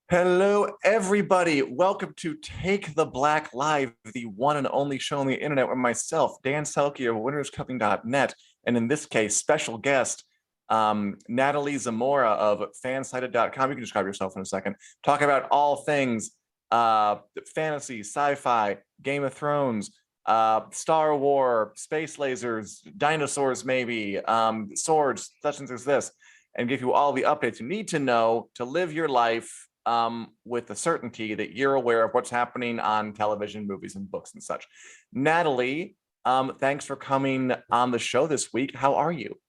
Hello, everybody. Welcome to Take the Black Live, the one and only show on the internet with myself, Dan Selcke of winnerscupping.net, and in this case, special guest, Natalie Zamora of fansided.com. You can describe yourself in a second. Talk about all things fantasy, sci-fi, Game of Thrones, Star Wars, space lasers, dinosaurs, maybe, swords, such and as this, and give you all the updates you need to know to live your life with the certainty that you're aware of what's happening on television, movies, and books and such. Natalie, thanks for coming on the show this week. How are you?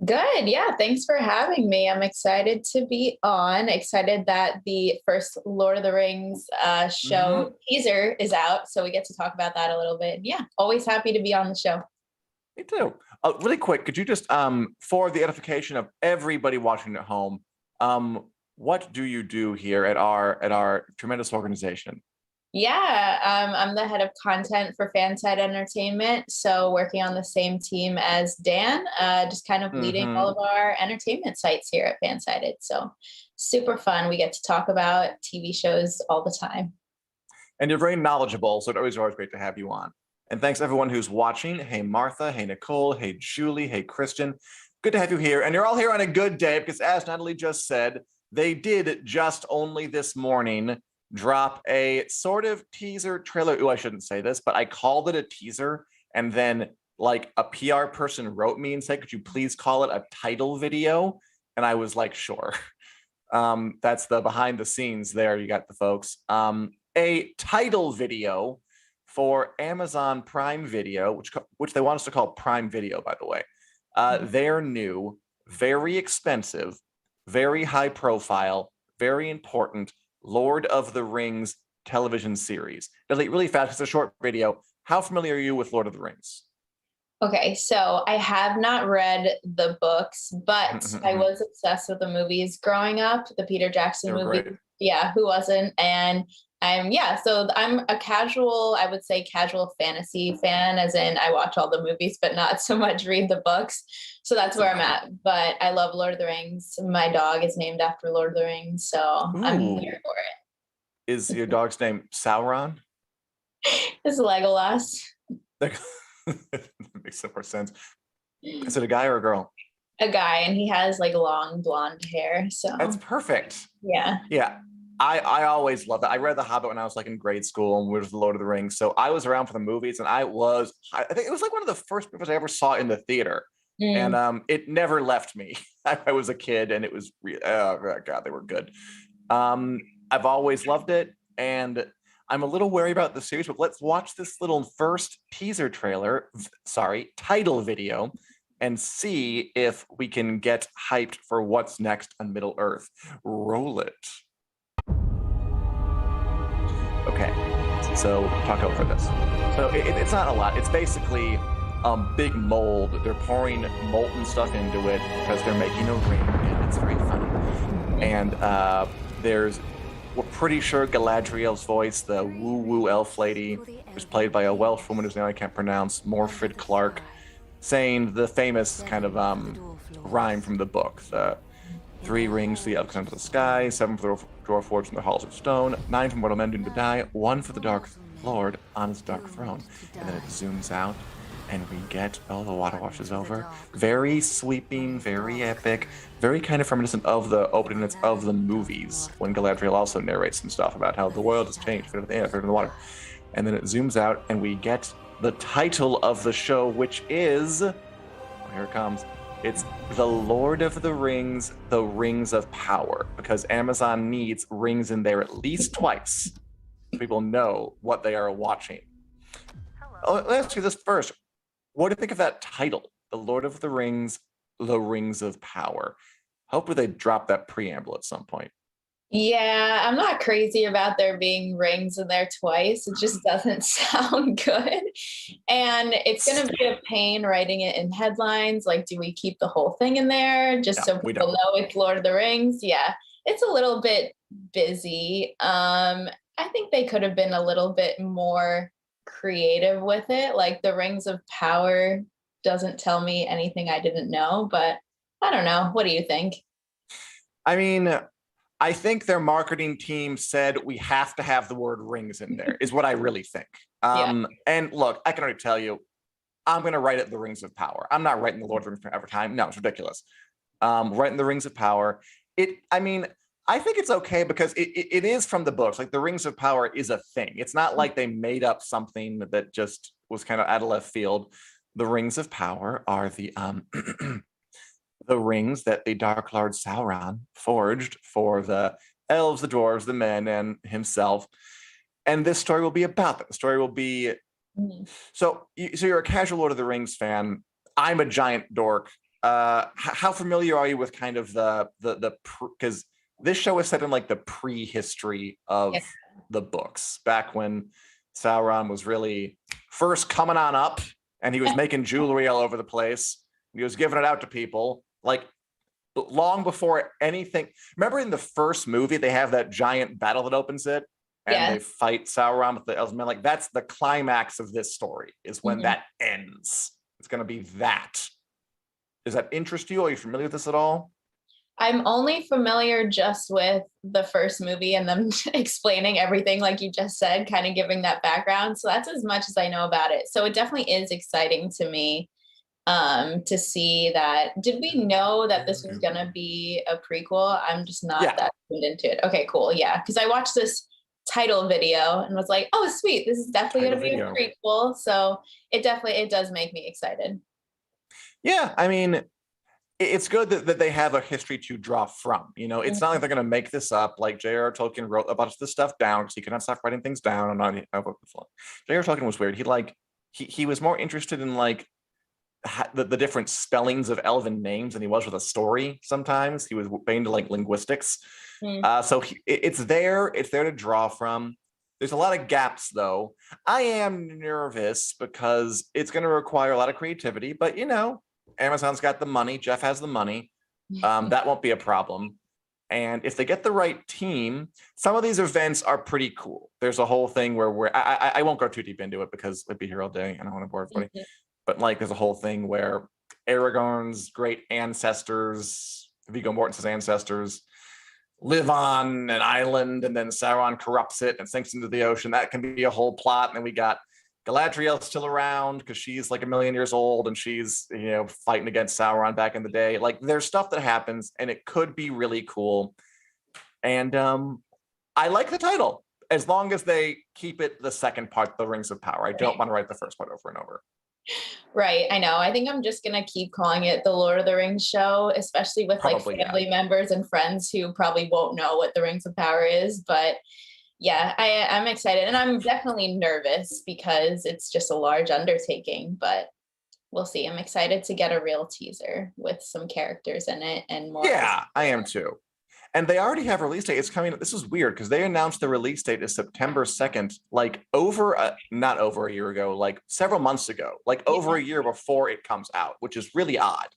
Good. Yeah. Thanks for having me. I'm excited to be on. Excited that the first Lord of the Rings show teaser is out. So we get to talk about that a little bit. Yeah. Always happy to be on the show. Me too. Really quick, could you just, for the edification of everybody watching at home, what do you do here at our tremendous organization? Yeah, I'm the head of content for Fanside Entertainment. So working on the same team as Dan, just kind of leading all of our entertainment sites here at Fansided. So super fun. We get to talk about TV shows all the time. And you're very knowledgeable, so it's always great to have you on. And thanks everyone who's watching. Hey, Martha. Hey, Nicole. Hey, Julie. Hey, Christian. Good to have you here. And you're all here on a good day because, as Natalie just said, they did just only this morning drop a sort of teaser trailer. Ooh, I shouldn't say this, but I called it a teaser. And then like a PR person wrote me and said, could you please call it a title video? And I was like, sure. That's the behind the scenes there. You got the folks. A title video for Amazon Prime Video, which they want us to call Prime Video, by the way. Their new, very expensive, very high profile, very important Lord of the Rings television series. Really fast, it's a short video. How familiar are you with Lord of the Rings? Okay, so I have not read the books, but I was obsessed with the movies growing up, the Peter Jackson movie. Great. Yeah, who wasn't? And so I'm a casual, I would say casual fantasy fan, as in I watch all the movies, but not so much read the books. So that's where I'm at. But I love Lord of the Rings. My dog is named after Lord of the Rings, so I'm here for it. Is your dog's name Sauron? It's Legolas. That makes some more sense. Is it a guy or a girl? A guy, and he has like long blonde hair. So that's perfect. Yeah. Yeah. I always loved that. I read The Hobbit when I was like in grade school and was The Lord of the Rings. So I was around for the movies, and I think it was like one of the first movies I ever saw in the theater. And it never left me. I was a kid, and it was oh God, they were good. I've always loved it, and I'm a little wary about the series, but let's watch this little first teaser trailer, title video, and see if we can get hyped for what's next on Middle Earth. Roll it. Okay, so talk over this. So it's not a lot. It's basically big mold. They're pouring molten stuff into it because they're making a ring, and it's very funny. And we're pretty sure Galadriel's voice, the woo-woo elf lady, was played by a Welsh woman whose name I can't pronounce, Morfydd Clark, saying the famous kind of rhyme from the book. The 3 rings for the elves under the sky, 7 for the dwarf forged from the halls of stone, 9 for mortal men doomed to die, 1 for the dark lord on his dark throne. And then it zooms out, and we get, the water washes over. Very sweeping, very epic, very kind of reminiscent of the opening minutes of the movies, when Galadriel also narrates some stuff about how the world has changed in the water. And then it zooms out, and we get the title of the show, which is, here it comes, it's The Lord of the Rings, The Rings of Power, because Amazon needs rings in there at least twice so people know what they are watching. Let me ask you this first. What do you think of that title, The Lord of the Rings, The Rings of Power? Hopefully they drop that preamble at some point. Yeah, I'm not crazy about there being rings in there twice. It just doesn't sound good. And it's going to be a pain writing it in headlines. Like, do we keep the whole thing in there just so people know it's Lord of the Rings? Yeah, it's a little bit busy. I think they could have been a little bit more creative with it. Like, the Rings of Power doesn't tell me anything I didn't know, but I don't know. What do you think? I mean, I think their marketing team said we have to have the word rings in there, is what I really think. And look, I can already tell you, I'm going to write it the Rings of Power. I'm not writing the Lord of the Rings forever time. No, it's ridiculous. Writing the Rings of Power. I mean, I think it's okay because it is from the books. Like the Rings of Power is a thing. It's not like they made up something that just was kind of out of left field. The Rings of Power are the the rings that the Dark Lord Sauron forged for the elves, the dwarves, the men, and himself. And this story will be about that. The story will be so you're a casual Lord of the Rings fan. I'm a giant dork. How familiar are you with kind of the because this show is set in like the prehistory of the books, back when Sauron was really first coming on up and he was making jewelry all over the place. He was giving it out to people like long before anything. Remember in the first movie, they have that giant battle that opens it and they fight Sauron with the elves. Like that's the climax of this story is when that ends. It's going to be that. Does that interest you? Are you familiar with this at all? I'm only familiar just with the first movie and them explaining everything like you just said, kind of giving that background. So that's as much as I know about it. So it definitely is exciting to me to see that. Did we know that this was going to be a prequel? I'm just not that tuned into it. Okay, cool. Yeah, because I watched this title video and was like, oh, sweet. This is definitely going to be a prequel. So it does make me excited. Yeah, I mean, it's good that they have a history to draw from. You know, it's not like they're going to make this up. Like J.R.R. Tolkien wrote a bunch of this stuff down because he could not stop writing things down. And J.R.R. Tolkien was weird. He was more interested in like the different spellings of elven names than he was with a story. Sometimes he was way into like linguistics. So it's there to draw from. There's a lot of gaps though. I am nervous because it's going to require a lot of creativity, but you know, Amazon's got the money. Jeff has the money. That won't be a problem. And if they get the right team, some of these events are pretty cool. There's a whole thing where I won't go too deep into it because I'd be here all day and I don't want to bore everybody. But like there's a whole thing where Aragorn's great ancestors, Viggo Mortensen's ancestors, live on an island and then Sauron corrupts it and sinks into the ocean. That can be a whole plot. And then we got Galadriel still around because she's like 1,000,000 years old and she's, you know, fighting against Sauron back in the day. Like there's stuff that happens and it could be really cool. And I like the title as long as they keep it the second part, the Rings of Power. I don't want to write the first part over and over. Right. I know. I think I'm just going to keep calling it the Lord of the Rings show, especially with probably, like family members and friends who probably won't know what the Rings of Power is. But yeah, I'm excited and I'm definitely nervous because it's just a large undertaking, but we'll see. I'm excited to get a real teaser with some characters in it and more. Yeah, I am too. And they already have a release date. It's coming. This is weird because they announced the release date is September 2nd, like not over a year ago, like several months ago, like over a year before it comes out, which is really odd.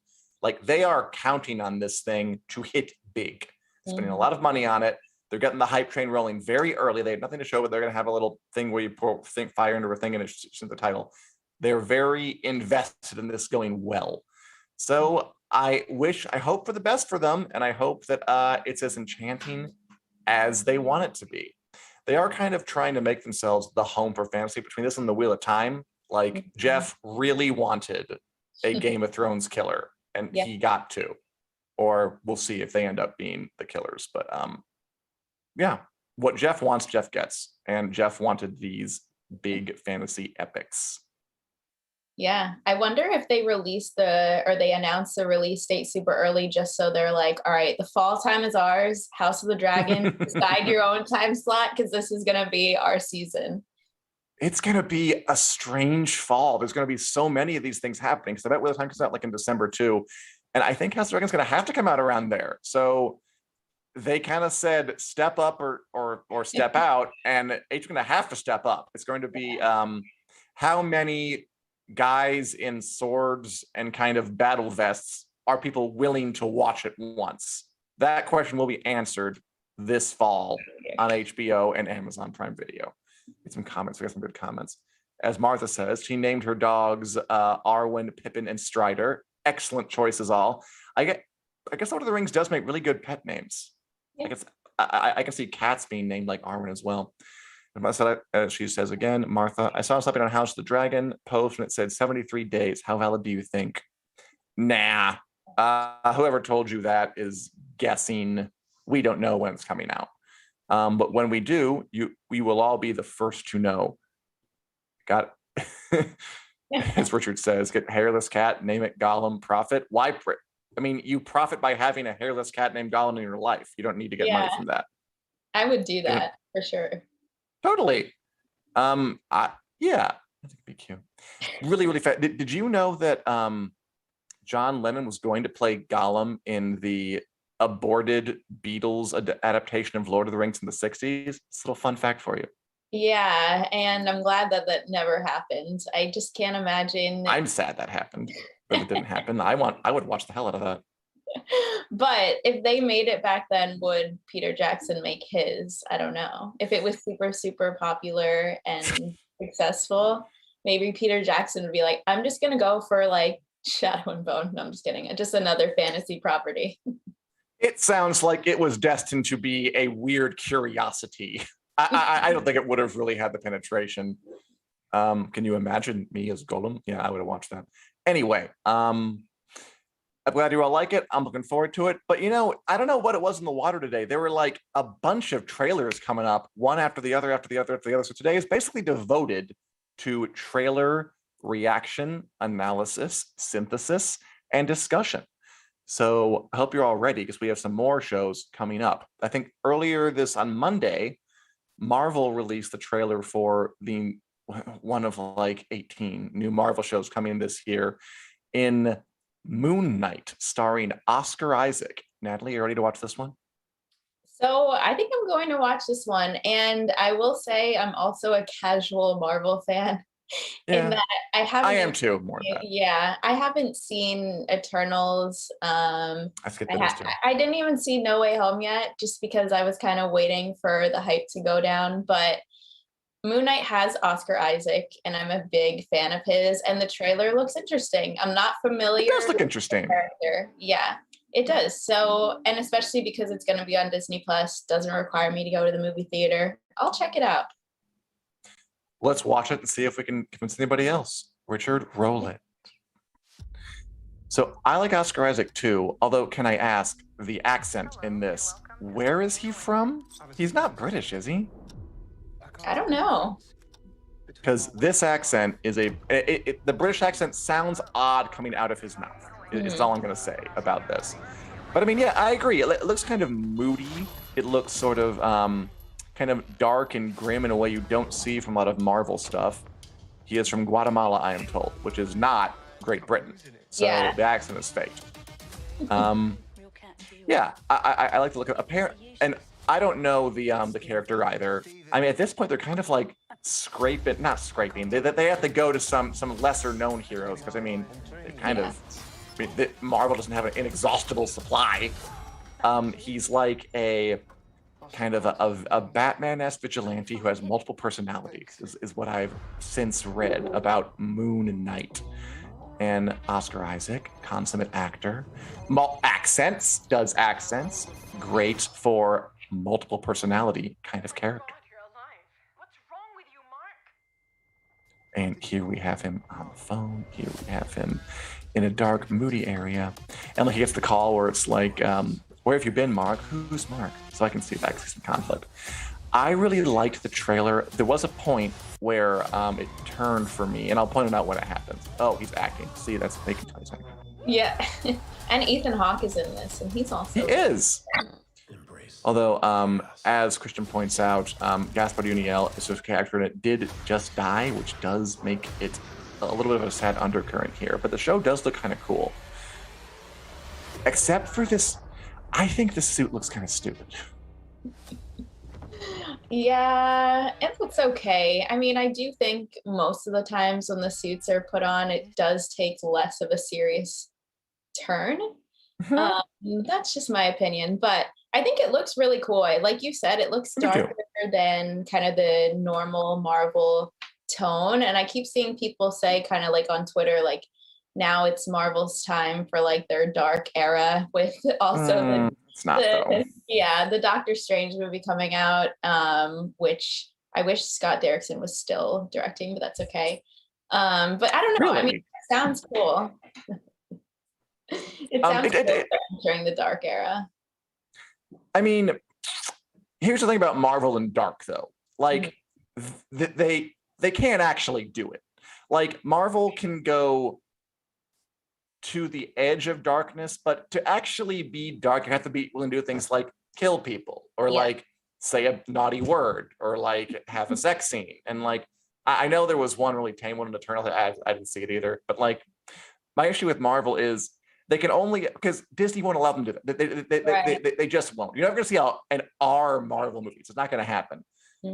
Like they are counting on this thing to hit big, spending a lot of money on it. They're getting the hype train rolling very early. They have nothing to show, but they're going to have a little thing where you pour fire into a thing and it's in the title. They're very invested in this going well. So I hope for the best for them. And I hope that it's as enchanting as they want it to be. They are kind of trying to make themselves the home for fantasy between this and the Wheel of Time. Like Jeff really wanted a Game of Thrones killer and he got to, or we'll see if they end up being the killers. But yeah, what Jeff wants, Jeff gets. And Jeff wanted these big fantasy epics. Yeah, I wonder if they they announce the release date super early just so they're like, all right, the fall time is ours, House of the Dragon, decide your own time slot because this is going to be our season. It's going to be a strange fall. There's going to be so many of these things happening because I bet Wheel of Time comes out like in December too. And I think House of the Dragon's going to have to come out around there. So they kind of said step up or step out, and H's going to have to step up. It's going to be how many guys in swords and kind of battle vests are people willing to watch it once? That question will be answered this fall on HBO and Amazon Prime Video. Get some comments. We got some good comments. As Martha says, she named her dogs Arwen, Pippin, and Strider. Excellent choices all. I guess Lord of the Rings does make really good pet names. Yeah. I can see cats being named like Arwen as well. She says again, Martha, I saw something on House of the Dragon post and it said 73 days. How valid do you think? Nah. Whoever told you that is guessing. We don't know when it's coming out. But when we do, we will all be the first to know. Got it. As Richard says, get hairless cat, name it Gollum, profit. Why? I mean, you profit by having a hairless cat named Gollum in your life. You don't need to get money from that. I would do that for sure. Totally. Yeah, I think it'd be cute. Really, really fast. Did you know that John Lennon was going to play Gollum in the aborted Beatles adaptation of Lord of the Rings in the 60s? It's a little fun fact for you. Yeah, and I'm glad that never happened. I just can't imagine. I'm sad that happened, but it didn't happen. I would watch the hell out of that. But if they made it back then, would Peter Jackson make his? I don't know. If it was super, super popular and successful, maybe Peter Jackson would be like, I'm just going to go for like Shadow and Bone. No, I'm just kidding. Just another fantasy property. It sounds like it was destined to be a weird curiosity. I don't think it would have really had the penetration. Can you imagine me as Gollum? Yeah, I would have watched that. Anyway, I'm glad you all like it. I'm looking forward to it. But I don't know what it was in the water today. There were like a bunch of trailers coming up, one after the other, after the other, after the other. So today is basically devoted to trailer reaction, analysis, synthesis, and discussion. So I hope you're all ready because we have some more shows coming up. I think earlier on Monday, Marvel released the trailer for the one of like 18 new Marvel shows coming this year in Moon Knight, starring Oscar Isaac. Natalie, you ready to watch this one? So I think I'm going to watch this one. And I will say I'm also a casual Marvel fan. Yeah, in that I am too, more than that. Yeah, I haven't seen Eternals. I skipped those too. I didn't even see No Way Home yet, just because I was kind of waiting for the hype to go down. But Moon Knight has Oscar Isaac, and I'm a big fan of his. And the trailer looks interesting. I'm not familiar. It does look interesting. Character. Yeah, it does. So, and especially because it's going to be on Disney Plus, doesn't require me to go to the movie theater. I'll check it out. Let's watch it and see if we can convince anybody else. Richard, roll it. So I like Oscar Isaac too, although can I ask, the accent in this, where is he from? He's not British, is he? I don't know. Because this accent is the British accent sounds odd coming out of his mouth. It's all I'm going to say about this. But I mean, yeah, I agree. It looks kind of moody. It looks sort of kind of dark and grim in a way you don't see from a lot of Marvel stuff. He is from Guatemala, I am told, which is not Great Britain. So the accent is faked. Yeah, I like to look at and I don't know the character either. I mean, at this point, they're kind of like not scraping. They have to go to some lesser known heroes because I mean, it kind of Marvel doesn't have an inexhaustible supply. He's like a kind of a Batman-esque vigilante who has multiple personalities is what I've since read about Moon Knight. And Oscar Isaac, consummate actor, does accents, great for multiple personality kind of character. And here we have him on the phone. Here we have him in a dark, moody area. And he gets the call where it's like, where have you been, Mark? Who's Mark? So I can see some conflict. I really liked the trailer. There was a point where it turned for me, and I'll point it out when it happens. Oh, he's acting. See, that's making tons of sense. Yeah. And Ethan Hawke is in this, and he's also... He is! Although, as Christian points out, Gaspar Uniel is a character that did just die, which does make it a little bit of a sad undercurrent here. But the show does look kind of cool. Except for this... I think the suit looks kind of stupid. Yeah, it looks okay. I mean, I do think most of the times when the suits are put on, it does take less of a serious turn. That's just my opinion, but I think it looks really cool. Like you said, it looks darker than kind of the normal Marvel tone. And I keep seeing people say kind of like on Twitter, like, now it's Marvel's time for like their dark era with also the It's not though. Yeah, the Doctor Strange movie coming out, which I wish Scott Derrickson was still directing, but that's okay. But I don't know. Really? I mean, it sounds cool. It sounds cool during the dark era. I mean, here's the thing about Marvel and dark though. Like they can't actually do it. Like Marvel can go to the edge of darkness, but to actually be dark, you have to be willing to do things like kill people or like say a naughty word or like have a sex scene. And like, I know there was one really tame one in Eternal. I didn't see it either. But like, my issue with Marvel is they can only, because Disney won't allow them to do that. They just won't. You're never going to see an R Marvel movie. It's not going to happen.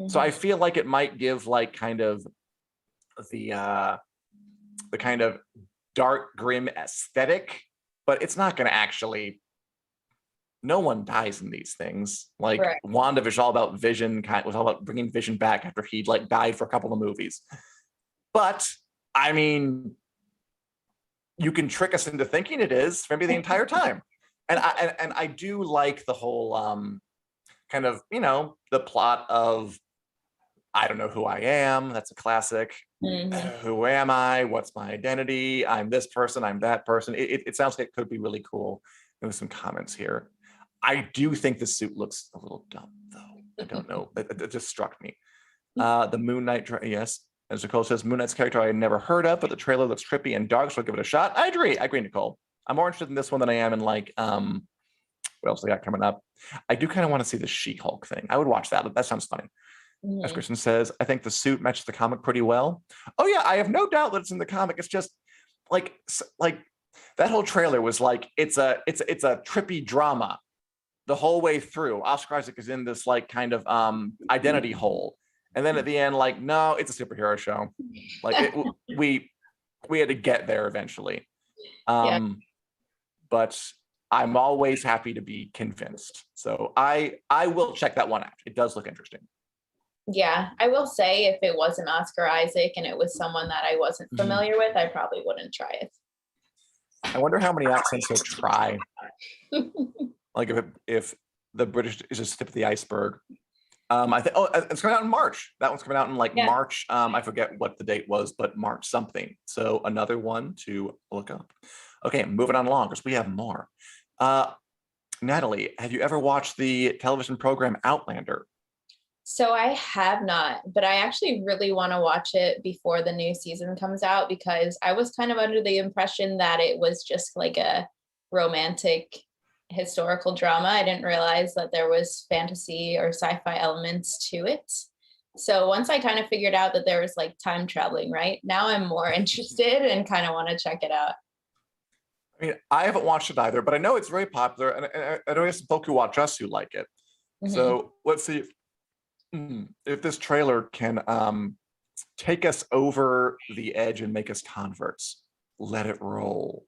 So I feel like it might give like kind of the kind of dark, grim aesthetic, but it's not going to actually. No one dies in these things. Like WandaVision, all about Vision. Was all about bringing Vision back after he'd like died for a couple of movies. But I mean, you can trick us into thinking it is maybe the entire time. And I do like the whole kind of, you know, the plot of I don't know who I am. That's a classic. Who am I? What's my identity? I'm this person. I'm that person. It sounds like it could be really cool. There was some comments here. I do think the suit looks a little dumb, though. I don't know. It just struck me. The Moon Knight, yes. As Nicole says, Moon Knight's character I had never heard of, but the trailer looks trippy and dark, so I'll give it a shot. I agree, Nicole. I'm more interested in this one than I am in like, what else I got coming up? I do kind of want to see the She-Hulk thing. I would watch that. That sounds funny. As Kristen says, I think the suit matches the comic pretty well. Oh yeah, I have no doubt that it's in the comic. It's just like that whole trailer was like it's a trippy drama the whole way through. Oscar Isaac is in this like kind of identity hole, and then at the end, like no, it's a superhero show. Like we had to get there eventually. But I'm always happy to be convinced. So I will check that one out. It does look interesting. Yeah, I will say if it wasn't Oscar Isaac and it was someone that I wasn't familiar with, I probably wouldn't try it. I wonder how many accents he'll try. Like if the British is just tip of the iceberg. I think it's coming out in March. That one's coming out in like March. I forget what the date was, but March something. So another one to look up. Okay, moving on along because we have more. Natalie, have you ever watched the television program Outlander? So I have not, but I actually really want to watch it before the new season comes out because I was kind of under the impression that it was just like a romantic historical drama. I didn't realize that there was fantasy or sci-fi elements to it. So once I kind of figured out that there was like time traveling, right? Now I'm more interested and kind of want to check it out. I mean, I haven't watched it either, but I know it's very popular, and I know some folk who watch us who like it. So let's see if this trailer can take us over the edge and make us converts. Let it roll.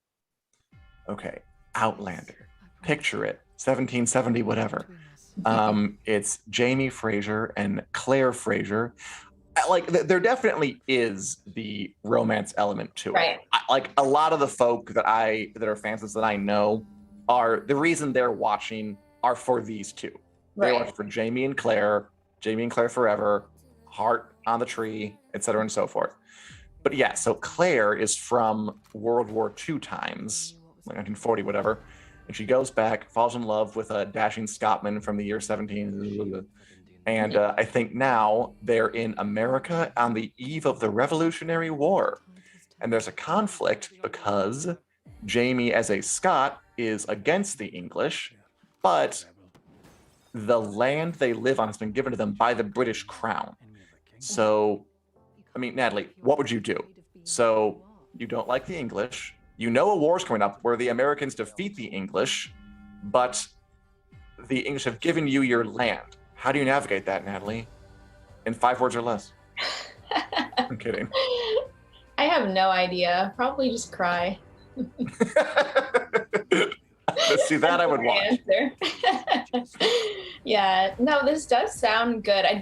Okay, Outlander. Picture it, 1770, whatever. It's Jamie Fraser and Claire Fraser. Like there definitely is the romance element to it. Like a lot of the folk that are fans of that I know are the reason they're watching are for these two. They watch for Jamie and Claire Forever, Heart on the Tree, etc. and so forth. But yeah, so Claire is from World War II times, like 1940, whatever. And she goes back, falls in love with a dashing Scotsman from the year 17. And I think now they're in America on the eve of the Revolutionary War. And there's a conflict because Jamie, as a Scot, is against the English, but the land they live on has been given to them by the British Crown. So, I mean, Natalie, what would you do? So, you don't like the English. You know a war's coming up where the Americans defeat the English, but the English have given you your land. How do you navigate that, Natalie? In 5 words or less. I'm kidding. I have no idea. Probably just cry. See, that I would watch. Yeah, no, this does sound good. I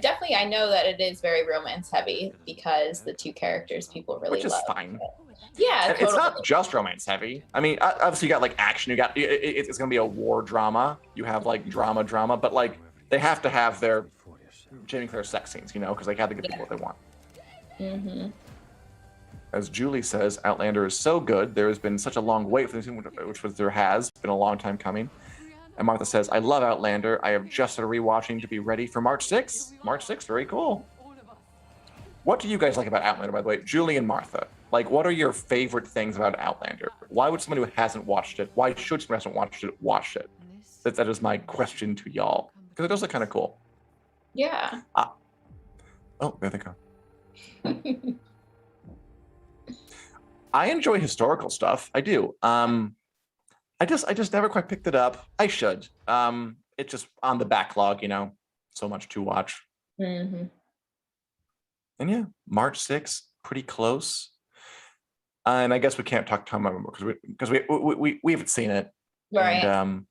know that it is very romance heavy because the two characters people really love. Which is fine. Yeah, And totally. it's not just romance heavy. I mean, obviously you got like action. You got it's going to be a war drama. You have like drama, but like they have to have their Jamie Claire sex scenes, you know, because they have to give people what they want. Mm-hmm. As Julie says, Outlander is so good. There has been such a long wait for this, which was there has been a long time coming. And Martha says, I love Outlander. I have just started rewatching to be ready for March 6th. March 6th, very cool. What do you guys like about Outlander, by the way? Julie and Martha. Like, what are your favorite things about Outlander? Why would somebody who hasn't watched it, why should somebody who hasn't watched it watch it? That is my question to y'all. Because it does look kind of cool. Yeah. Oh, there they go. I enjoy historical stuff. I do. I just never quite picked it up. I should. It's just on the backlog, you know. So much to watch. Mm-hmm. And yeah, March 6th, pretty close. And I guess we can't talk time because we haven't seen it. Right. And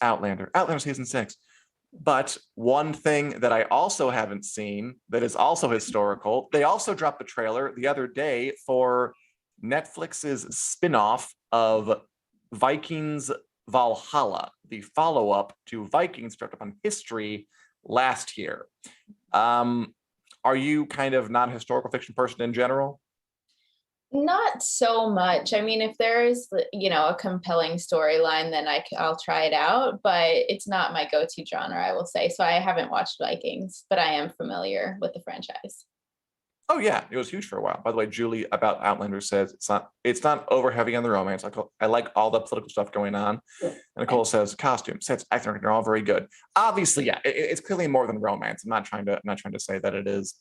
Outlander season 6. But one thing that I also haven't seen that is also historical, they also dropped the trailer the other day for Netflix's spin-off of Vikings Valhalla, the follow-up to Vikings started up on history last year. Are you kind of not a historical fiction person in general? Not so much. I mean, if there is, a compelling storyline, then I'll try it out, but it's not my go-to genre, I will say. So I haven't watched Vikings, but I am familiar with the franchise. Oh yeah, it was huge for a while. By the way, Julie about Outlander says it's not over heavy on the romance. I like all the political stuff going on. And Nicole says costumes, sets, acting, they're all very good. Obviously, yeah, it's clearly more than romance. I'm not trying to say that it is.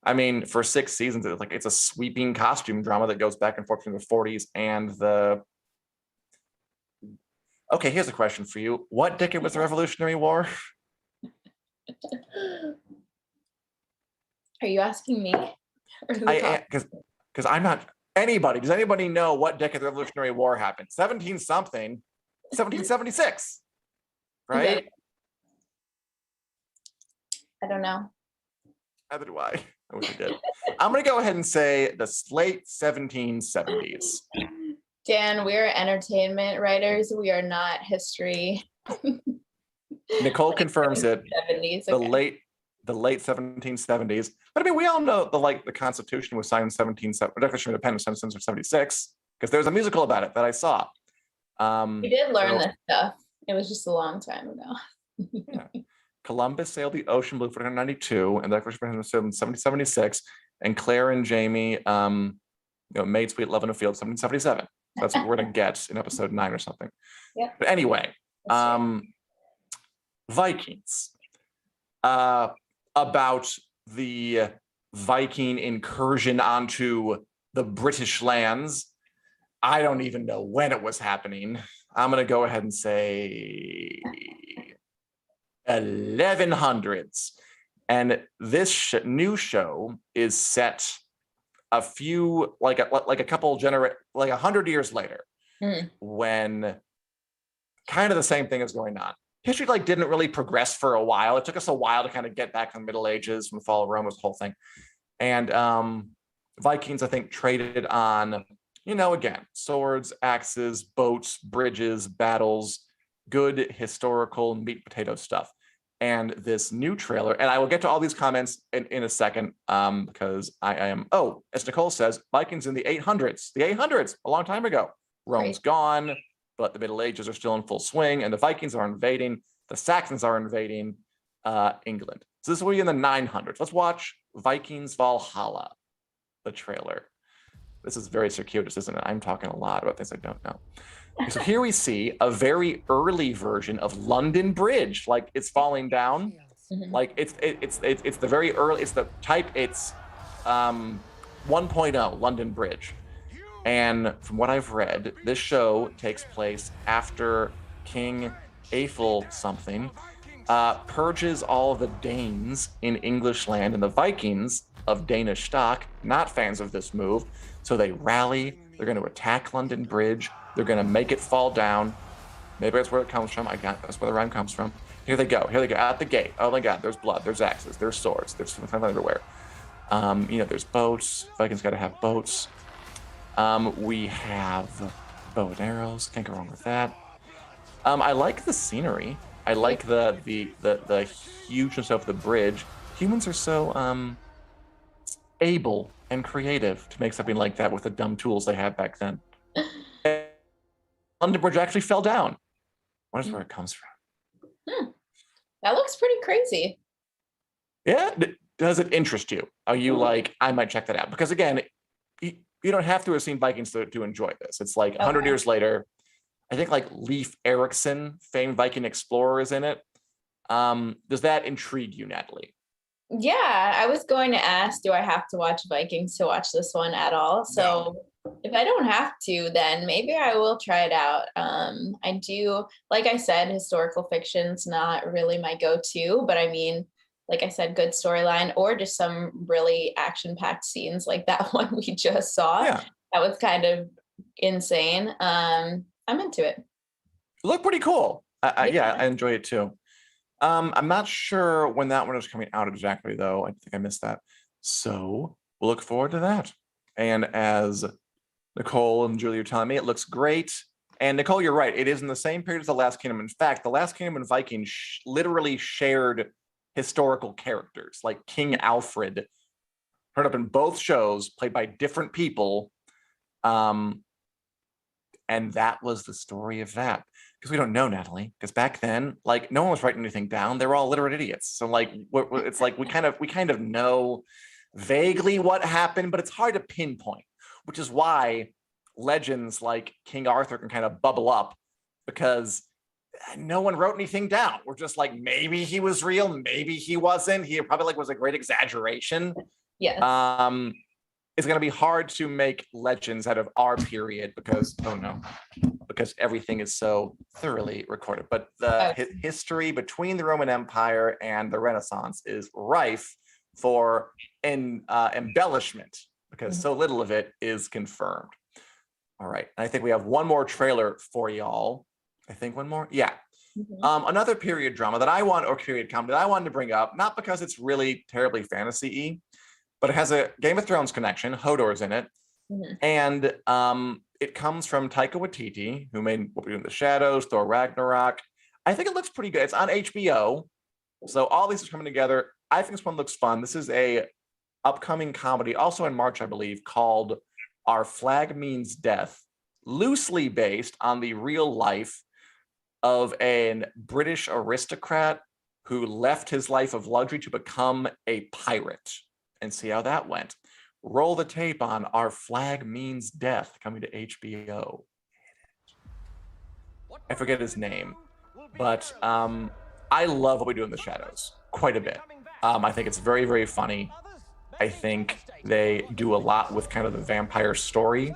I mean, for 6 seasons, it's a sweeping costume drama that goes back and forth between the 40s and the. Okay, here's a question for you. What decade was the Revolutionary War? Are you asking me? Because I'm not anybody. Does anybody know what decade the Revolutionary War happened? 17-something, 1776, right? I don't know. Neither do I. I wish I did. I'm going to go ahead and say the late 1770s. Dan, we're entertainment writers. We are not history. Nicole confirms it. 70s, The late 1770s. But I mean, we all know the Constitution was signed in Declaration of Independence in 1776 because there's a musical about it that I saw. We did learn this stuff. It was just a long time ago. Yeah. Columbus sailed the ocean blue for 192, and the Declaration of Independence was in 1776. And Claire and Jamie, made sweet love in a field, 1777. That's what we're gonna get in episode 9 or something. Yeah. But anyway, Vikings. About the Viking incursion onto the British lands. I don't even know when it was happening. I'm going to go ahead and say 1100s. And this new show is set a few, like a couple 100 years later, when kind of the same thing is going on. History didn't really progress for a while. It took us a while to kind of get back from the Middle Ages, from the fall of Rome, was the whole thing. And Vikings, I think, traded on, again, swords, axes, boats, bridges, battles, good historical meat potato stuff. And this new trailer, and I will get to all these comments in a second, because I am, as Nicole says, Vikings in the 800s. The 800s, a long time ago. Rome's gone, but the Middle Ages are still in full swing, and the Vikings are invading, the Saxons are invading England. So this will be in the 900s. Let's watch Vikings Valhalla, the trailer. This is very circuitous, isn't it? I'm talking a lot about things I don't know. Okay, so here we see a very early version of London Bridge, like it's falling down. Like it's the very early, it's 1.0 London Bridge. And from what I've read, this show takes place after King Aethel something purges all of the Danes in English land, and the Vikings of Danish stock, not fans of this move, so they rally. They're going to attack London Bridge. They're going to make it fall down. Maybe that's where it comes from. That's where the rhyme comes from. Here they go at the gate. Oh my God, there's blood, there's axes, there's swords, there's everywhere. There's boats. Vikings got to have boats. We have bow and arrows. Can't go wrong with that. I like the scenery. I like the hugeness of the bridge. Humans are so able and creative to make something like that with the dumb tools they had back then. And London Bridge actually fell down. What is where it comes from? That looks pretty crazy. Yeah. Does it interest you? Are you like, I might check that out? Because again, you don't have to have seen Vikings to enjoy this. It's like 100 years later. I think like Leif Erikson, famed Viking explorer, is in it. Does that intrigue you, Natalie? Yeah, I was going to ask, do I have to watch Vikings to watch this one at all? So if I don't have to, then maybe I will try it out. I do, like I said, historical fiction's not really my go-to, but I mean, like I said, good storyline or just some really action-packed scenes like that one we just saw. Yeah. That was kind of insane. I'm into it. Look pretty cool. Yeah, I enjoy it too. I'm not sure when that one is coming out exactly, though. I think I missed that. So we'll look forward to that. And as Nicole and Julie are telling me, it looks great. And Nicole, you're right. It is in the same period as The Last Kingdom. In fact, The Last Kingdom and Vikings literally shared historical characters, like King Alfred turned up in both shows, played by different people. And that was the story of that. Because we don't know, Natalie. Because back then, like, no one was writing anything down. They were all literate idiots. So, like, it's like we kind of know vaguely what happened, but it's hard to pinpoint. Which is why legends like King Arthur can kind of bubble up, because no one wrote anything down. We're just like, maybe he was real, maybe he wasn't. He probably like was a great exaggeration. Yes. It's going to be hard to make legends out of our period because everything is so thoroughly recorded. But the history between the Roman Empire and the Renaissance is rife for embellishment because so little of it is confirmed. All right. And I think we have one more trailer for y'all. I think one more. Yeah. Another period drama that I want, or period comedy that I wanted to bring up, not because it's really terribly fantasy-y, but it has a Game of Thrones connection. Hodor's in it. And it comes from Taika Waititi, who made What We Do in the Shadows, Thor Ragnarok. I think it looks pretty good. It's on HBO. So all these are coming together. I think this one looks fun. This is a upcoming comedy, also in March, I believe, called Our Flag Means Death, loosely based on the real life of a British aristocrat who left his life of luxury to become a pirate. And see how that went. Roll the tape on Our Flag Means Death, coming to HBO. I forget his name, but I love What We Do in the Shadows quite a bit. I think it's very, very funny. I think they do a lot with kind of the vampire story,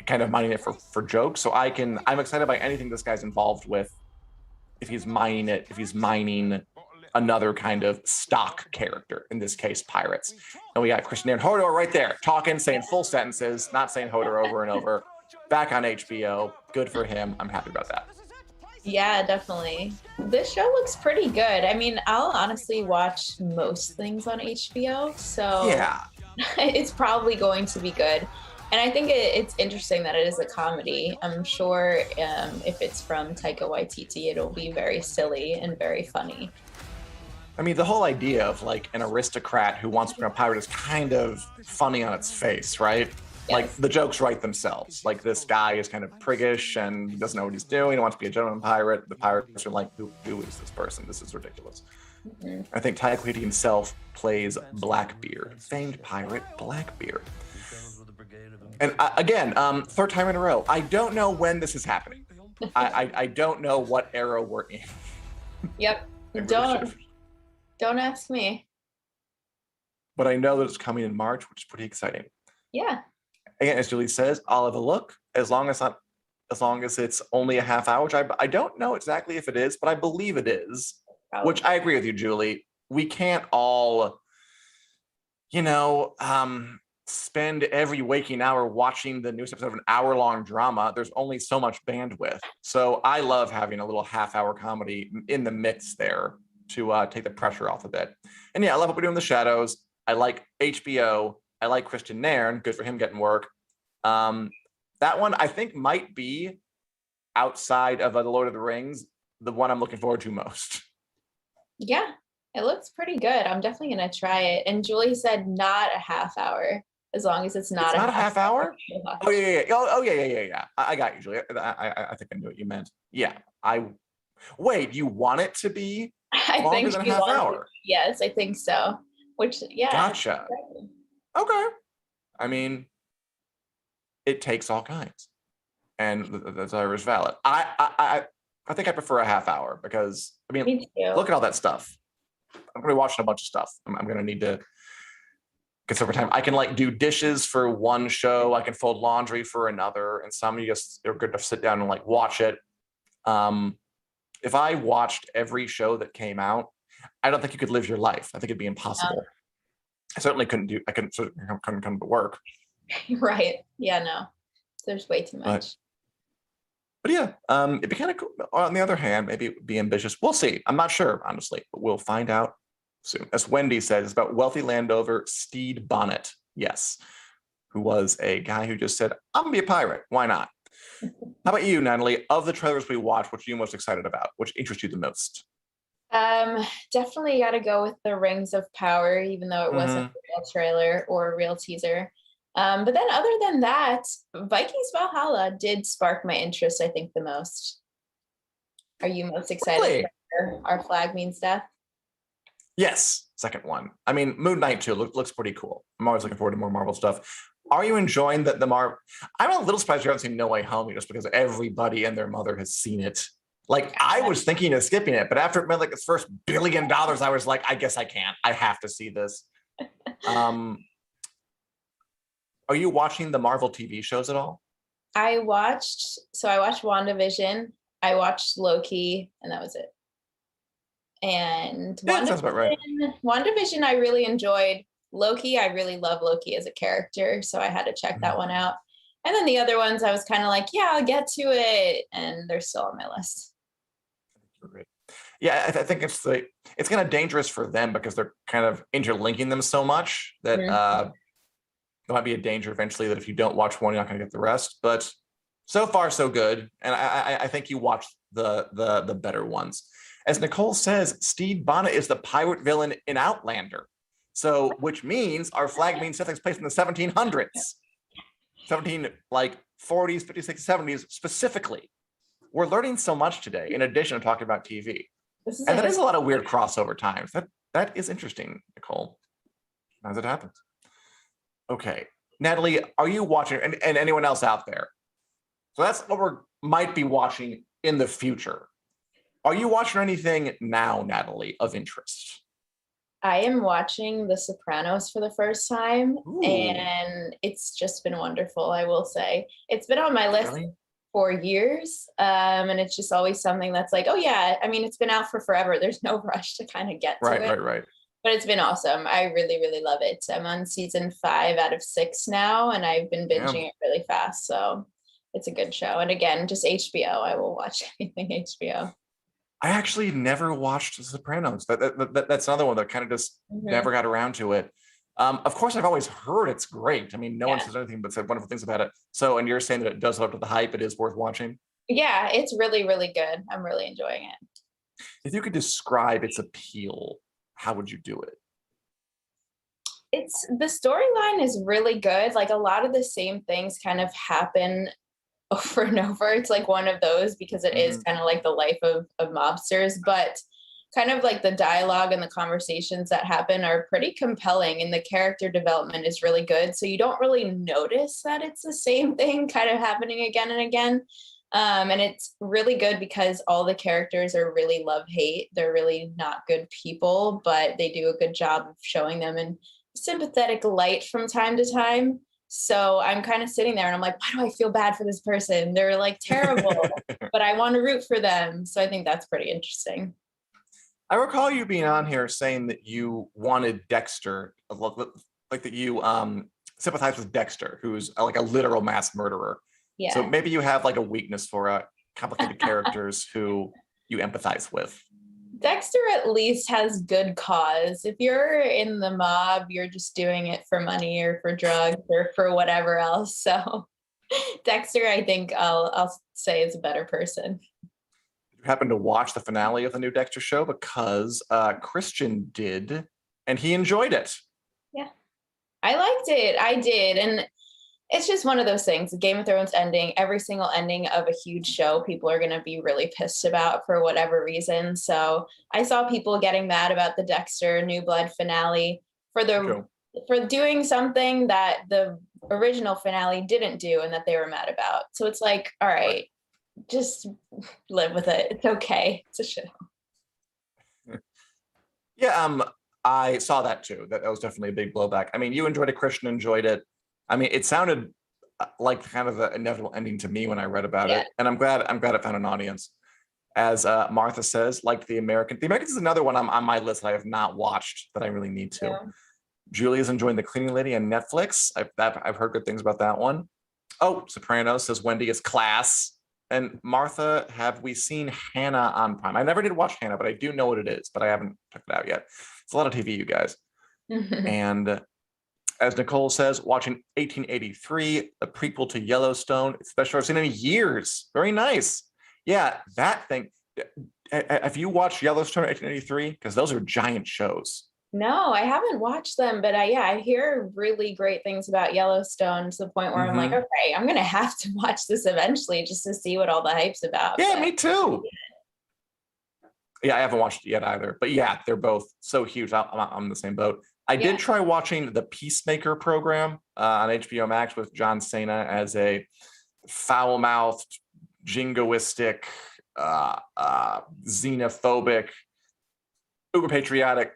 kind of mining it for jokes. So I'm excited by anything this guy's involved with. If he's mining another kind of stock character, in this case, pirates. And we got Christian and Hodor right there, talking, saying full sentences, not saying Hodor over and over. Back on HBO. Good for him. I'm happy about that. Yeah, definitely. This show looks pretty good. I mean, I'll honestly watch most things on HBO, so yeah, it's probably going to be good. And I think it's interesting that it is a comedy. I'm sure if it's from Taika Waititi, it'll be very silly and very funny. I mean, the whole idea of like an aristocrat who wants to become a pirate is kind of funny on its face, right? Yes. Like the jokes write themselves. Like this guy is kind of priggish and doesn't know what he's doing. He wants to be a gentleman pirate. The pirates are like, who is this person? This is ridiculous. I think Taika Waititi himself plays Blackbeard, famed pirate Blackbeard. And again, third time in a row, I don't know when this is happening. I don't know what era we're in. Yep. Don't ask me. But I know that it's coming in March, which is pretty exciting. Yeah. Again, as Julie says, I'll have a look as long as it's only a half hour, which I don't know exactly if it is, but I believe it is. Probably. Which I agree with you, Julie. We can't all, spend every waking hour watching the newest episode of an hour-long drama. There's only so much bandwidth. So I love having a little half-hour comedy in the mix there to take the pressure off a bit. And yeah, I love What We Do in the Shadows. I like HBO. I like Christian Nairn. Good for him getting work. That one I think might be outside of the Lord of the Rings, the one I'm looking forward to most. Yeah, it looks pretty good. I'm definitely gonna try it. And Julie said not a half hour, as long as it's not It's not a half hour. she'll watch. Oh yeah. Oh yeah. I got you, Julie. I think I knew what you meant. Yeah. Wait. You want it to be I longer think than a she half wants it. hour? Yes, I think so. Which, yeah. Gotcha. Okay. I mean, it takes all kinds, and the desire is valid. I think I prefer a half hour because I mean, Me too. look at all that stuff. I'm gonna be watching a bunch of stuff. I'm gonna need to get some time. I can like do dishes for one show. I can fold laundry for another, and some you just are good to sit down and like watch it. If I watched every show that came out, I don't think you could live your life. I think it'd be impossible. I certainly couldn't do. I couldn't come to work. Right. Yeah. No. There's way too much. But yeah, it'd be kind of cool. On the other hand, maybe it would be ambitious. We'll see. I'm not sure, honestly, but we'll find out soon. As Wendy says, it's about wealthy landowner Stede Bonnet. Yes, who was a guy who just said, "I'm gonna be a pirate. Why not?" How about you, Natalie? Of the trailers we watched, which are you most excited about? Which interests you the most? Definitely got to go with the Rings of Power, even though it wasn't a real trailer or a real teaser. But then, other than that, Vikings Valhalla did spark my interest, I think, the most. Are you most excited Really? for Our Flag Means Death? Yes, second one. I mean, Moon Knight too looks pretty cool. I'm always looking forward to more Marvel stuff. Are you enjoying the Marvel? I'm a little surprised you haven't seen No Way Home just because everybody and their mother has seen it. Like I was thinking of skipping it, but after it made like its first $1 billion, I was like, I guess I can't. I have to see this. Are you watching the Marvel TV shows at all? I watched WandaVision, I watched Loki, and that was it. And Yeah, that sounds about right. WandaVision, I really enjoyed. Loki, I really love Loki as a character, so I had to check that one out. And then the other ones, I was kind of like, yeah, I'll get to it, and they're still on my list. Yeah, I think it's kind of dangerous for them because they're kind of interlinking them so much that there might be a danger eventually that if you don't watch one, you're not going to get the rest. But so far, so good, and I think you watch the better ones. As Nicole says, Stede Bonnet is the pirate villain in Outlander. So, which means Our Flag Means Death takes place in the 1700s. 40s, 50s, 60s, 70s specifically. We're learning so much today, in addition to talking about TV. And that is a lot of weird crossover times. That is interesting, Nicole, as it happens. Okay. Natalie, are you watching, and anyone else out there? So that's what we might be watching in the future. Are you watching anything now, Natalie, of interest? I am watching The Sopranos for the first time, Ooh. and it's just been wonderful, I will say. It's been on my list for years, and it's just always something that's like, oh yeah, I mean, it's been out for forever. There's no rush to kind of get to it. Right. But it's been awesome. I really, really love it. I'm on season 5 out of 6 now, and I've been binging it really fast. So it's a good show. And again, just HBO. I will watch anything HBO. I actually never watched The Sopranos. That's another one that kind of just never got around to it. Of course, I've always heard it's great. I mean, no one says anything but said wonderful things about it. So, and you're saying that it does live up to the hype. It is worth watching. Yeah, it's really, really good. I'm really enjoying it. If you could describe its appeal, how would you do it? The storyline is really good. Like a lot of the same things kind of happen over and over. It's like one of those because it is kind of like the life of mobsters, but kind of like the dialogue and the conversations that happen are pretty compelling, and the character development is really good. So you don't really notice that it's the same thing kind of happening again and again. And it's really good because all the characters are really love-hate. They're really not good people, but they do a good job of showing them in sympathetic light from time to time. So I'm kind of sitting there and I'm like, why do I feel bad for this person? They're like terrible, but I want to root for them. So I think that's pretty interesting. I recall you being on here saying that you wanted Dexter, like that you sympathize with Dexter, who's like a literal mass murderer. Yeah. So maybe you have like a weakness for complicated characters who you empathize with. Dexter at least has good cause. If you're in the mob, you're just doing it for money or for drugs or for whatever else. So Dexter, I think I'll say is a better person. You happen to watch the finale of the new Dexter show because Christian did, and he enjoyed it. Yeah, I liked it. I did, and it's just one of those things. Game of Thrones ending, every single ending of a huge show, people are going to be really pissed about for whatever reason. So I saw people getting mad about the Dexter New Blood finale for doing something that the original finale didn't do and that they were mad about. So it's like, all right, just live with it. It's okay. It's a show. Yeah, I saw that too. That was definitely a big blowback. I mean, you enjoyed it, Christian enjoyed it. I mean, it sounded like kind of the inevitable ending to me when I read about it, and I'm glad it found an audience. As Martha says, like The Americans is another one on my list that I have not watched that I really need to. Yeah. Julia's enjoying The Cleaning Lady on Netflix. I've heard good things about that one. Oh, Sopranos, says Wendy, is class. And Martha, have we seen Hannah on Prime? I never did watch Hannah, but I do know what it is, but I haven't checked it out yet. It's a lot of TV, you guys. And as Nicole says, watching 1883, a prequel to Yellowstone. It's the best show I've seen in years. Very nice. Yeah, that thing. Have you watched Yellowstone 1883? Because those are giant shows. No, I haven't watched them, but I hear really great things about Yellowstone to the point where I'm like, okay, I'm gonna have to watch this eventually just to see what all the hype's about. Yeah, me too. Yeah, I haven't watched it yet either. But yeah, they're both so huge. I'm in the same boat. I did try watching the Peacemaker program on HBO Max with John Cena as a foul-mouthed, jingoistic, xenophobic, uber-patriotic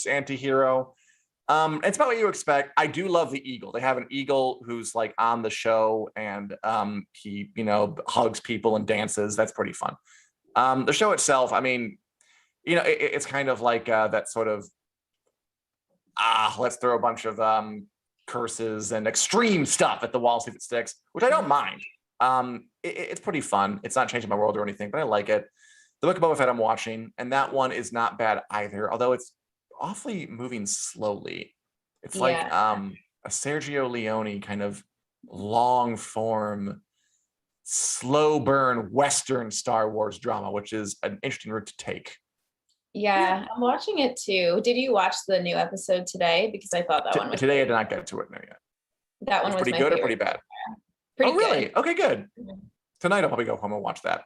anti-hero. It's about what you expect. I do love the Eagle. They have an Eagle who's like on the show, and he, hugs people and dances. That's pretty fun. The show itself, I mean, it's kind of like that sort of let's throw a bunch of curses and extreme stuff at the wall, see if it sticks, which I don't mind. It's pretty fun. It's not changing my world or anything, but I like it. The Book of Boba Fett I'm watching, and that one is not bad either, although it's awfully moving slowly. It's like a Sergio Leone kind of long form, slow burn Western Star Wars drama, which is an interesting route to take. Yeah, I'm watching it too. Did you watch the new episode today? Because I thought that one was today. I did not get to it now yet. That one was pretty good or pretty bad? Pretty really? Good. Okay, good. Tonight I'll probably go home and watch that.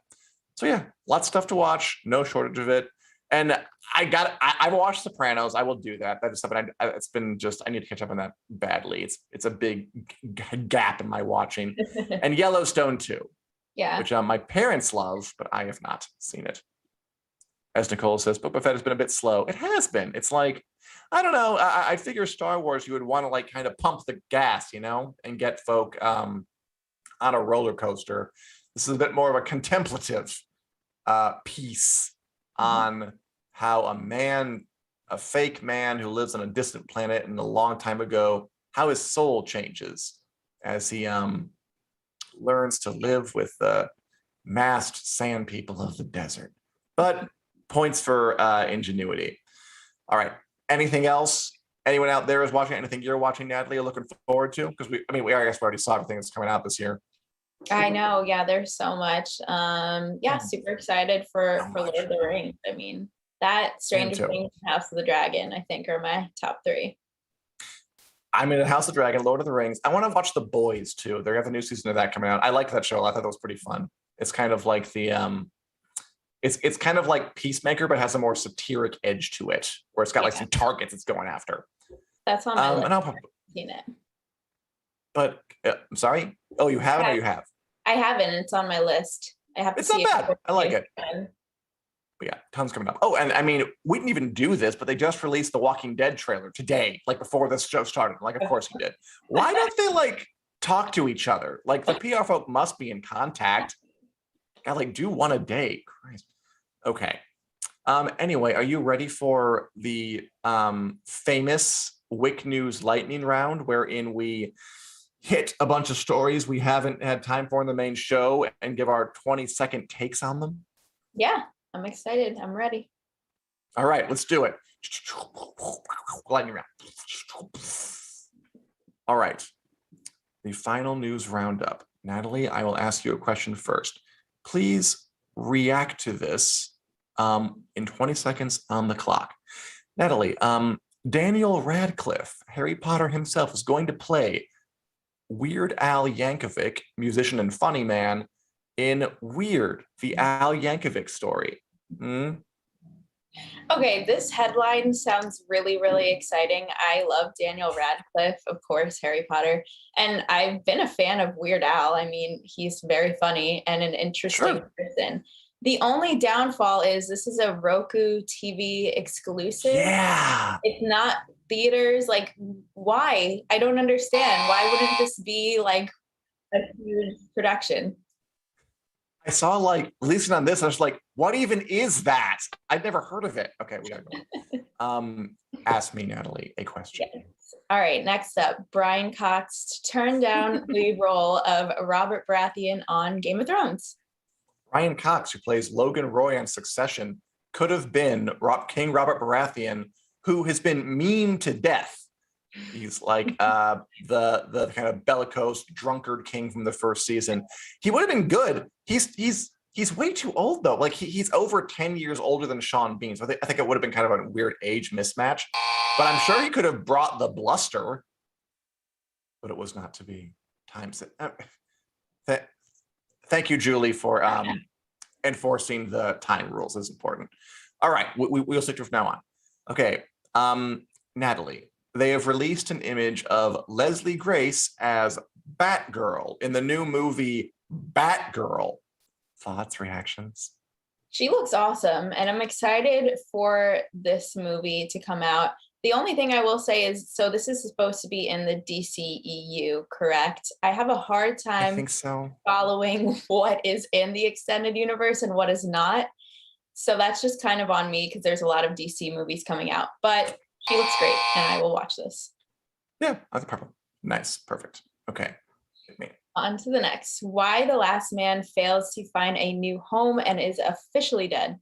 So yeah, lots of stuff to watch. No shortage of it. And I've watched Sopranos. I will do that. That is something it's been just, I need to catch up on that badly. It's a big gap in my watching. And Yellowstone too. Yeah. Which my parents love, but I have not seen it. As Nicole says, Boba Fett has been a bit slow. It has been. It's like, I don't know. I figure Star Wars, you would want to like kind of pump the gas, and get folk on a roller coaster. This is a bit more of a contemplative piece on how a fake man who lives on a distant planet and a long time ago, how his soul changes as he learns to live with the masked sand people of the desert. But points for ingenuity. All right. Anything else? Anyone out there is watching anything you're watching, Natalie, or looking forward to? Because we already saw everything that's coming out this year. I know. Yeah, there's so much. Super excited for Lord of the Rings. I mean, that, Stranger Things, House of the Dragon, I think, are my top 3. I'm in House of the Dragon, Lord of the Rings. I want to watch The Boys too. They have a new season of that coming out. I like that show. I thought that was pretty fun. It's kind of like the it's kind of like Peacemaker, but has a more satiric edge to it, where it's got like some targets it's going after. That's on my list. And I'll probably seen it. But I'm sorry. Oh, you haven't, or you have? I haven't. It's on my list. I have to see it. It's not bad. I like it. But yeah, tons coming up. Oh, and I mean, we didn't even do this, but they just released the Walking Dead trailer today, like before this show started. Like, of course you did. Why don't they like talk to each other? Like, the PR folk must be in contact. God, like, do one a day. Christ. Okay. Anyway, are you ready for the famous WiC News Lightning Round, wherein we hit a bunch of stories we haven't had time for in the main show and give our 20-second takes on them? Yeah, I'm excited. I'm ready. All right, let's do it. Lightning round. All right. the final news roundup. Natalie, I will ask you a question first. Please react to this in 20 seconds on the clock. Natalie, Daniel Radcliffe, Harry Potter himself, is going to play Weird Al Yankovic, musician and funny man, in Weird, the Al Yankovic story. Okay, this headline sounds really, really exciting. I love Daniel Radcliffe, of course, Harry Potter, and I've been a fan of Weird Al. I mean, he's very funny and an interesting person. The only downfall is this is a Roku TV exclusive. Yeah. It's not theaters. Like, why? I don't understand. Why wouldn't this be like a huge production? I saw like, listening on this, I was like, what even is that? I've never heard of it. Okay, we gotta go. Ask me, Natalie, a question. Yes. All right, next up, Brian Cox turned down the role of Robert Baratheon on Game of Thrones. Brian Cox, who plays Logan Roy on Succession, could have been King Robert Baratheon, who has been memed to death. He's like the kind of bellicose drunkard king from the first season. He would have been good. He's way too old though. Like he's over 10 years older than Sean Bean. So I think it would have been kind of a weird age mismatch. But I'm sure he could have brought the bluster. But it was not to be. Thank you, Julie, for enforcing the time rules. Is important. All right, we'll stick to it from now on. Okay, Natalie. They have released an image of Leslie Grace as Batgirl in the new movie Batgirl. Thoughts, reactions? She looks awesome, and I'm excited for this movie to come out. The only thing I will say is, so this is supposed to be in the DCEU, correct? I have a hard time following what is in the extended universe and what is not. So that's just kind of on me because there's a lot of DC movies coming out. But she looks great, and I will watch this. Yeah, that's perfect. Nice, perfect. Okay. On to the next. Why the Last Man fails to find a new home and is officially dead.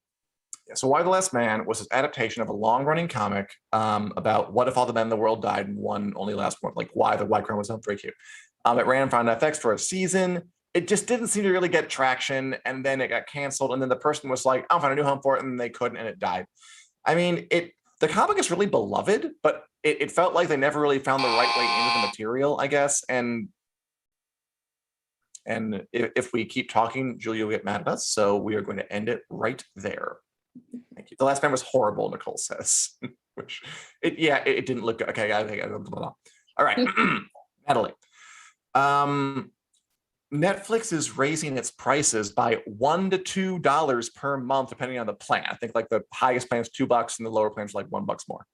Yeah, so Why the Last Man was an adaptation of a long-running comic about what if all the men in the world died and one only last one, like why the white crown was on 3Q. It ran on FX for a season. It just didn't seem to really get traction, and then it got canceled, and then the person was like, I'll find a new home for it, and they couldn't, and it died. I mean, the comic is really beloved, but it felt like they never really found the right way into the material, I guess. And if we keep talking, Julia will get mad at us. So we are going to end it right there. Thank you. The Last Man was horrible, Nicole says. Which, it didn't look good. Okay, all right, Natalie. Netflix is raising its prices by $1 to $2 per month, depending on the plan. I think like the highest plan is $2 and the lower plan is like $1 more.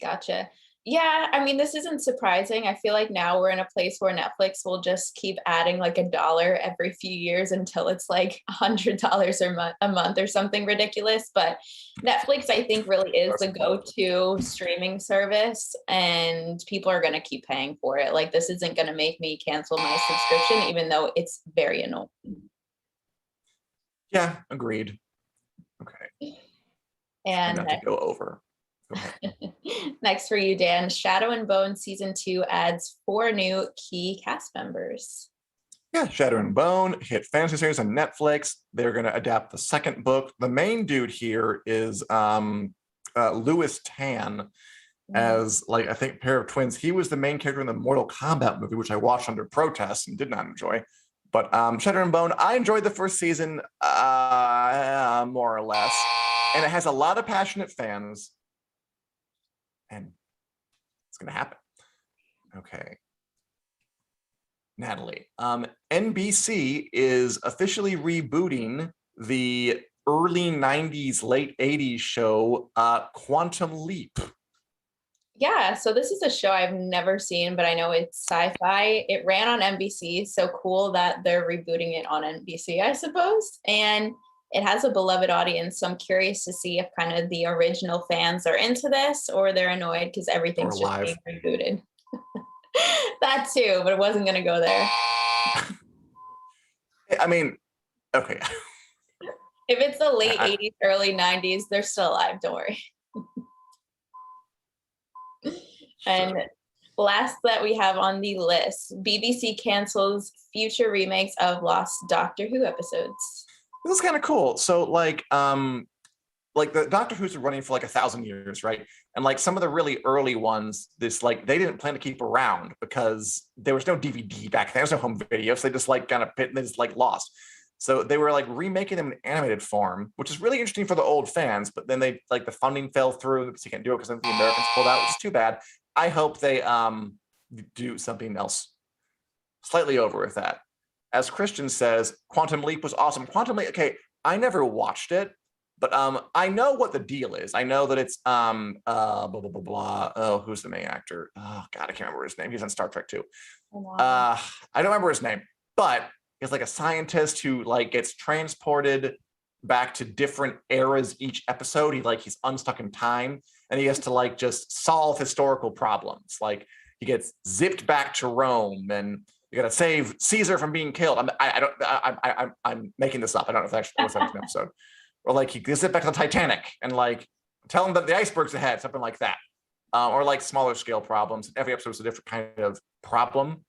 Gotcha. Yeah, I mean, this isn't surprising. I feel like now we're in a place where Netflix will just keep adding like $1 every few years until it's like $100 a month or something ridiculous. But Netflix, I think, really is the go-to streaming service, and people are going to keep paying for it. Like, this isn't going to make me cancel my subscription, even though it's very annoying. Yeah, agreed. Okay. And not to go over. Next for you, Dan, Shadow and Bone season 2 adds 4 new key cast members. Yeah, Shadow and Bone hit fantasy series on Netflix. They're going to adapt the second book. The main dude here is Louis Tan as, like, I think pair of twins. He was the main character in the Mortal Kombat movie, which I watched under protest and did not enjoy. But Shadow and Bone, I enjoyed the first season more or less. And it has a lot of passionate fans. And it's going to happen. Okay. Natalie, NBC is officially rebooting the early 90s, late 80s show, Quantum Leap. Yeah, so this is a show I've never seen, but I know it's sci-fi. It ran on NBC, so cool that they're rebooting it on NBC, I suppose. And it has a beloved audience, so I'm curious to see if kind of the original fans are into this or they're annoyed because everything's just being rebooted. That too, but it wasn't going to go there. I mean, okay. If it's the late 80s, early 90s, they're still alive, don't worry. And Last that we have on the list, BBC cancels future remakes of lost Doctor Who episodes. This is kind of cool. So like the Doctor Who's been running for like 1,000 years, right? And like some of the really early ones, this like they didn't plan to keep around because there was no DVD back then. There was no home video, so they just like kind of they just like lost. So they were like remaking them in animated form, which is really interesting for the old fans. But then they like the funding fell through because you can't do it because the Americans pulled out, which is too bad. I hope they do something else slightly over with that. As Christian says, Quantum Leap was awesome. Quantum Leap, okay, I never watched it. But I know what the deal is. I know that it's blah blah blah blah. Oh, who's the main actor? Oh God, I can't remember his name. He's on Star Trek too. I don't remember his name, but he's like a scientist who like gets transported back to different eras each episode. He's unstuck in time, and he has to like just solve historical problems. Like he gets zipped back to Rome, and you got to save Caesar from being killed. I'm making this up. I don't know if that actually was an episode. Or like he gets it back to the Titanic and like tell him that the iceberg's ahead, something like that. Or like smaller scale problems. Every episode was a different kind of problem.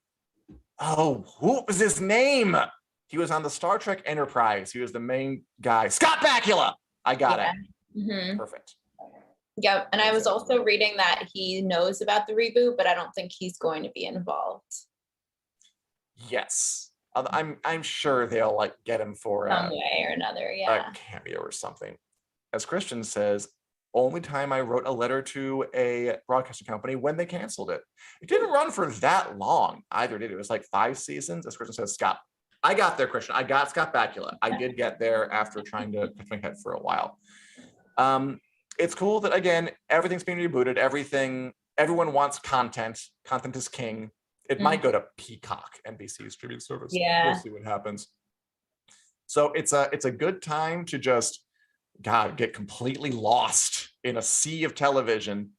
Oh, what was his name? He was on the Star Trek Enterprise. He was the main guy. Scott Bakula. I got it. Mm-hmm. Perfect. Yep. And I was also reading that he knows about the reboot, but I don't think he's going to be involved. Yes. I'm sure they'll like get him for some way or another, yeah, a cameo or something. As Christian says, only time I wrote a letter to a broadcasting company when they canceled it. It didn't run for that long either, did it? It was like 5 seasons. As Christian says, Scott, I got there, Christian. I got Scott Bakula. I did get there after trying to catch my head for a while. It's cool that again everything's being rebooted. Everyone wants content. Content is king. It might go to Peacock, NBC's streaming service. Yeah. We'll see what happens. So it's a good time to just, get completely lost in a sea of television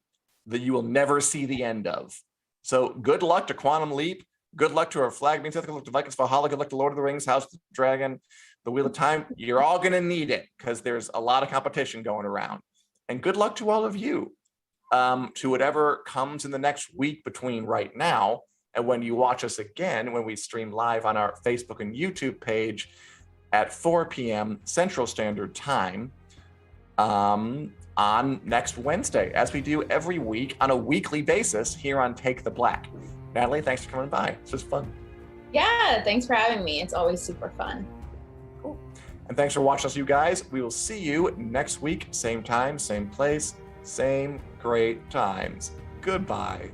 that you will never see the end of. So good luck to Quantum Leap. Good luck to our flag being set. Good luck to Vikings Valhalla. Good luck to Lord of the Rings, House of the Dragon, The Wheel of Time. You're all going to need it because there's a lot of competition going around. And good luck to all of you to whatever comes in the next week between right now and when you watch us again, when we stream live on our Facebook and YouTube page at 4 p.m. Central Standard Time on next Wednesday, as we do every week on a weekly basis here on Take the Black. Natalie, thanks for coming by. This was fun. Yeah, thanks for having me. It's always super fun. Cool. And thanks for watching us, you guys. We will see you next week, same time, same place, same great times. Goodbye.